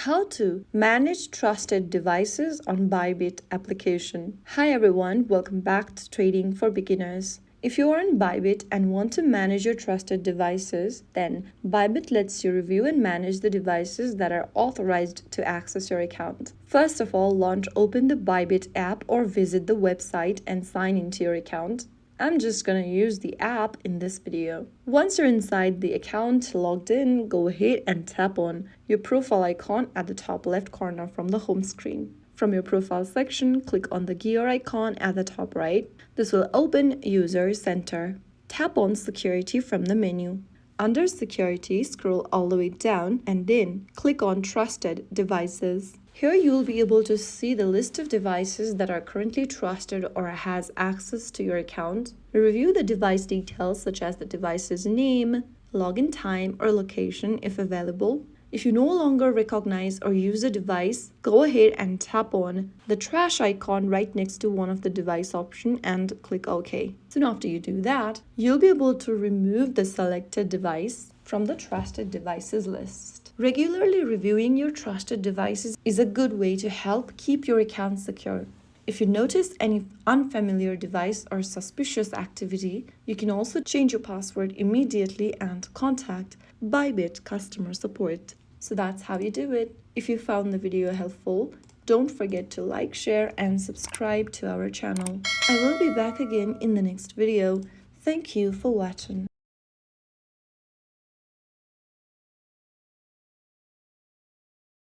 How to manage trusted devices on Bybit application. Hi everyone, welcome back to Trading for Beginners. If you are on Bybit and want to manage your trusted devices, then Bybit lets you review and manage the devices that are authorized to access your account. First of all, open the Bybit app or visit the website and sign into your account. I'm just gonna use the app in this video. Once you're inside the account logged in, go ahead and tap on your profile icon at the top left corner from the home screen. From your profile section, click on the gear icon at the top right. This will open User Center. Tap on Security from the menu. Under Security, scroll all the way down and then click on Trusted Devices. Here you will be able to see the list of devices that are currently trusted or has access to your account. Review the device details such as the device's name, login time, or location if available. If you no longer recognize or use a device, go ahead and tap on the trash icon right next to one of the device options and click OK. Soon after you do that, you'll be able to remove the selected device from the trusted devices list. Regularly reviewing your trusted devices is a good way to help keep your account secure. If you notice any unfamiliar device or suspicious activity, you can also change your password immediately and contact Bybit customer support. So that's how you do it. If you found the video helpful, don't forget to like, share, and subscribe to our channel. I will be back again in the next video. Thank you for watching.